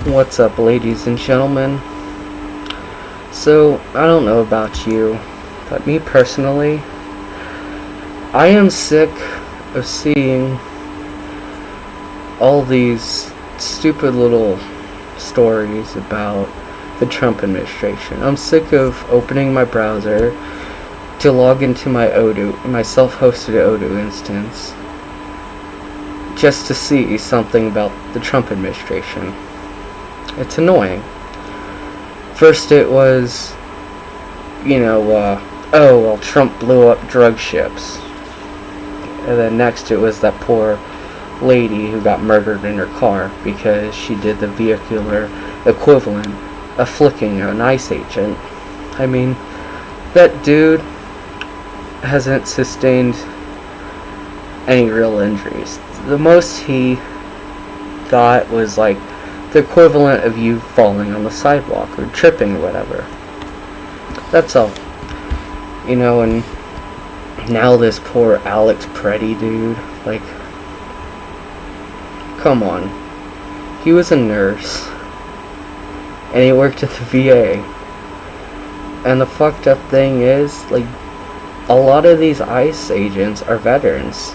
What's up, ladies and gentlemen? So, I don't know about you, but me personally, I am sick of seeing all these stupid little stories about the Trump administration. I'm sick of opening my browser to log into my self-hosted Odoo instance, just to see something about the Trump administration. It's annoying. First it was, Trump blew up drug ships. And then next it was that poor lady who got murdered in her car because she did the vehicular equivalent of flicking an ICE agent. I mean, that dude hasn't sustained any real injuries. The most he got was like the equivalent of you falling on the sidewalk or tripping or whatever. That's all. And now this poor Alex Preddy dude, come on. He was a nurse and he worked at the VA. And the fucked up thing is, a lot of these ICE agents are veterans.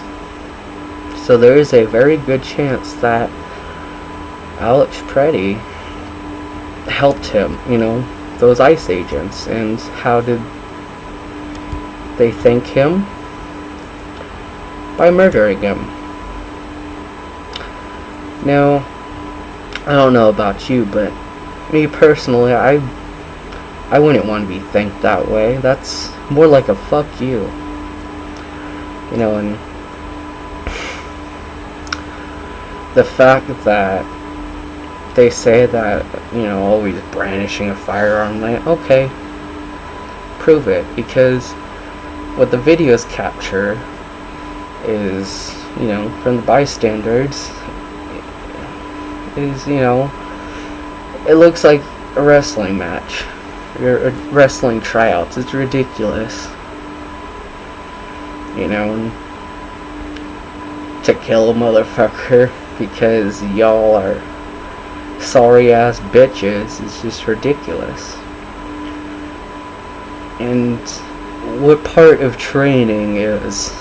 So there is a very good chance that Alex Preddy helped him, those ICE agents. And how did they thank him? By murdering him. Now, I don't know about you, but me personally, I wouldn't want to be thanked that way. That's more like a fuck you. And the fact that they say that, always brandishing a firearm, okay, prove it, because what the videos capture is, from the bystanders, is, it looks like a wrestling match, or wrestling tryouts. It's ridiculous, to kill a motherfucker because y'all are sorry ass bitches is just ridiculous. And what part of training is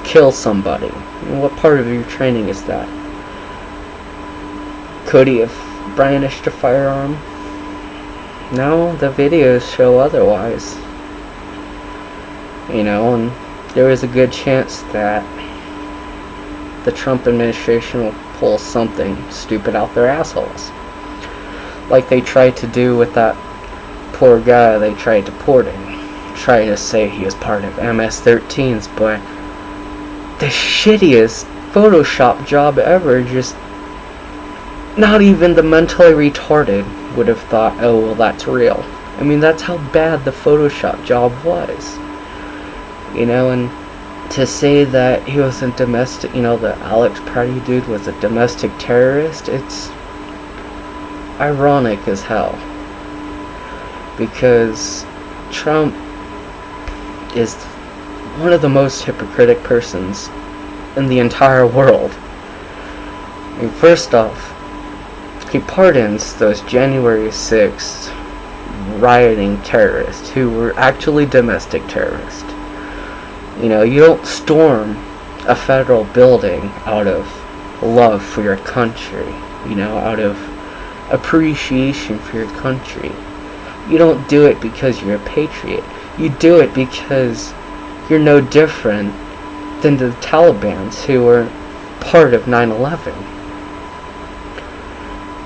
kill somebody? And what part of your training is that? Could he have brandished a firearm? No, the videos show otherwise. And there is a good chance that the Trump administration will pull something stupid out their assholes. Like they tried to do with that poor guy they tried deporting. Trying to say he was part of MS-13s, but the shittiest Photoshop job ever. Just not even the mentally retarded would have thought, oh, well, that's real. I mean, that's how bad the Photoshop job was. And to say that he was a domestic, the Alex Preddy dude was a domestic terrorist, it's ironic as hell. Because Trump is one of the most hypocritical persons in the entire world. I mean, first off, he pardons those January 6th rioting terrorists who were actually domestic terrorists. You don't storm a federal building out of love for your country, out of appreciation for your country. You don't do it because you're a patriot. You do it because you're no different than the Talibans who were part of 9/11.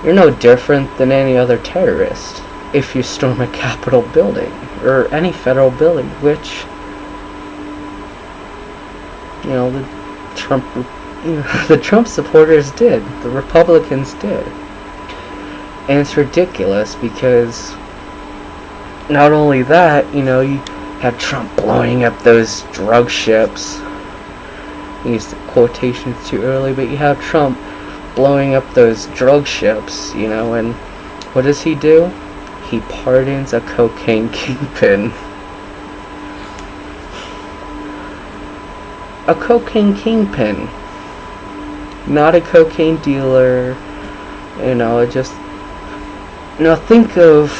You're no different than any other terrorist if you storm a Capitol building or any federal building, which the Trump supporters did. The Republicans did. And it's ridiculous because not only that, you have Trump blowing up those drug ships. I used the quotations too early, but you have Trump blowing up those drug ships, and what does he do? He pardons a cocaine kingpin. A cocaine kingpin not a cocaine dealer. Just think of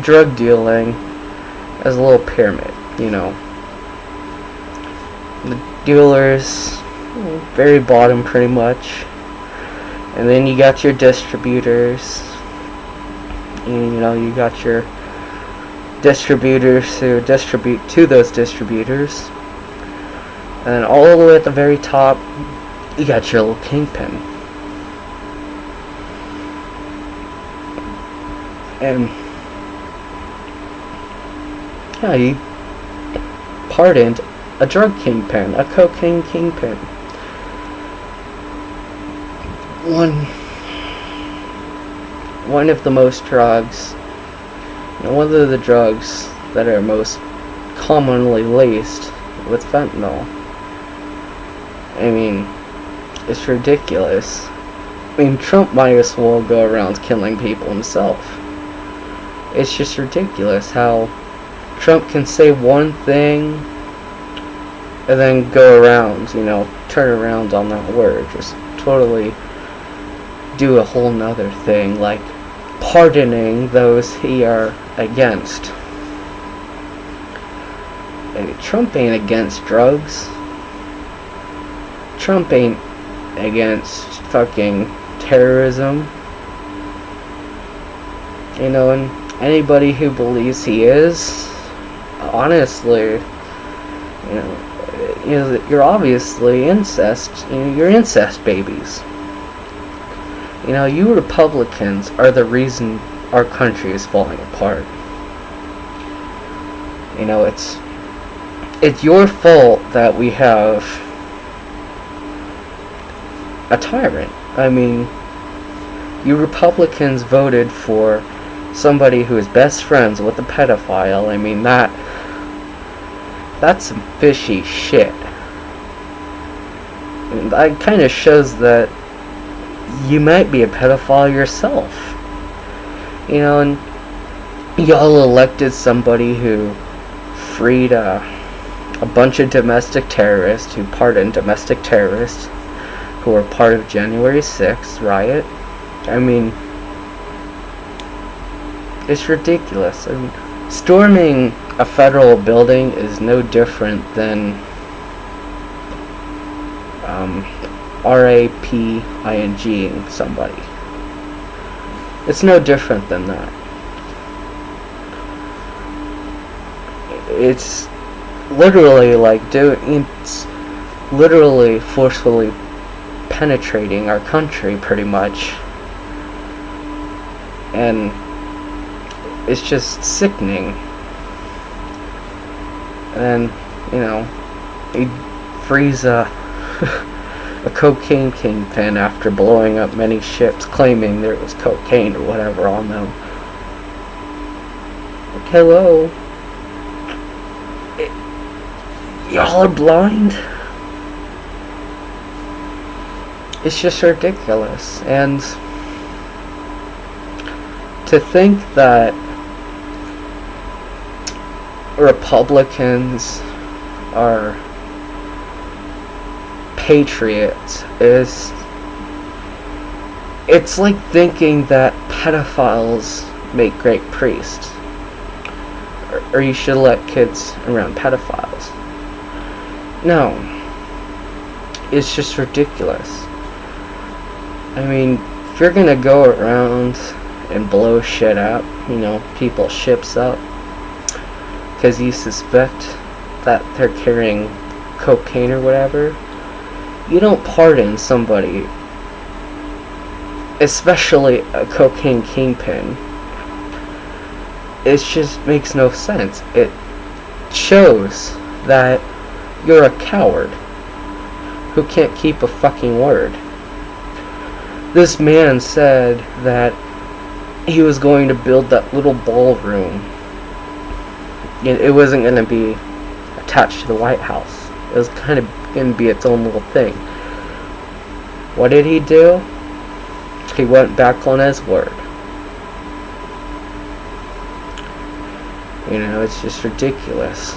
drug dealing as a little pyramid. The dealers, very bottom pretty much, and then you got your distributors. You got your distributors who distribute to those distributors, and then all the way at the very top, you got your little kingpin. And yeah, he pardoned a drug kingpin, a cocaine kingpin. One of the most drugs, one of the drugs that are most commonly laced with fentanyl. It's ridiculous. Trump might as well go around killing people himself. It's just ridiculous how Trump can say one thing and then go around, turn around on that word, just totally do a whole nother thing, like pardoning those he are against. Trump ain't against drugs. Trump ain't against fucking terrorism. And anybody who believes he is, honestly, you're obviously incest. You're incest babies. You Republicans are the reason our country is falling apart. It's your fault that we have a tyrant. You Republicans voted for somebody who is best friends with a pedophile. That's some fishy shit. And that kind of shows that you might be a pedophile yourself. And y'all elected somebody who freed a bunch of domestic terrorists, who pardoned domestic terrorists who were part of January 6th riot. It's ridiculous. Storming a federal building is no different than raping somebody. It's no different than that. It's literally it's literally forcefully penetrating our country, pretty much. And it's just sickening. And then, he frees a cocaine kingpin after blowing up many ships, claiming there was cocaine or whatever on them. Hello? Y'all are blind? It's just ridiculous. And to think that Republicans are patriots it's like thinking that pedophiles make great priests, or you should let kids around pedophiles. No, it's just ridiculous. If you're gonna go around and blow shit up, people's ships up, because you suspect that they're carrying cocaine or whatever, you don't pardon somebody, especially a cocaine kingpin. It just makes no sense. It shows that you're a coward who can't keep a fucking word. This man said that he was going to build that little ballroom. It wasn't going to be attached to the White House. It was kind of going to be its own little thing. What did he do? He went back on his word. It's just ridiculous.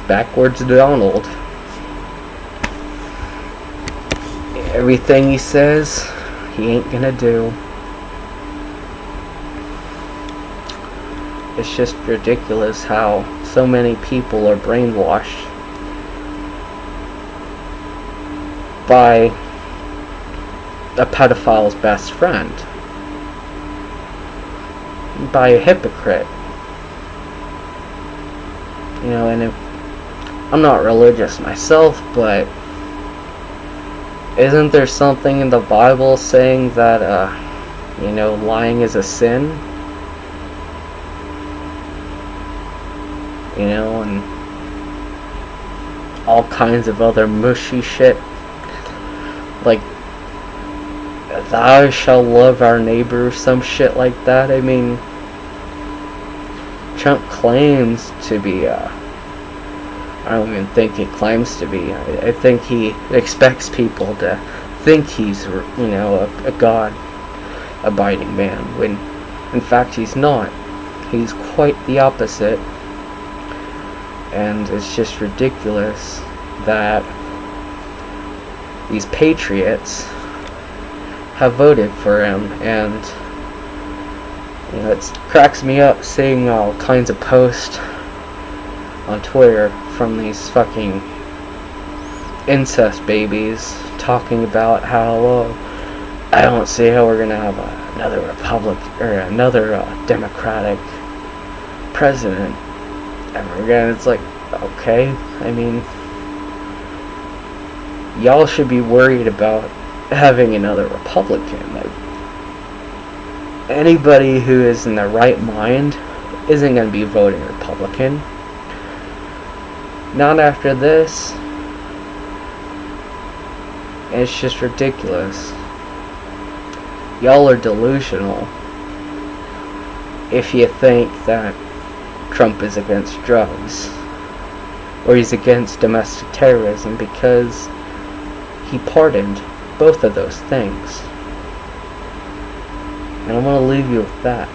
Backwards Donald. everything he says, he ain't gonna do. It's just ridiculous how so many people are brainwashed by a pedophile's best friend, by a hypocrite. You know, and if I'm not religious myself, but isn't there something in the Bible saying that, lying is a sin? You know, and all kinds of other mushy shit. Like, thou shalt love our neighbor, or some shit like that. I mean, Trump claims to be, I don't even think he claims to be. I think he expects people to think he's, a God-abiding man, when in fact he's not. He's quite the opposite. And it's just ridiculous that these patriots have voted for him, and it cracks me up seeing all kinds of posts on Twitter from these fucking incest babies talking about how, I don't see how we're gonna have another Democratic president ever again. It's like, okay, I mean, y'all should be worried about having another Republican. Like, anybody who is in their right mind isn't going to be voting Republican. Not after this. It's just ridiculous. Y'all are delusional if you think that Trump is against drugs or he's against domestic terrorism, because he pardoned both of those things. And I want to leave you with that.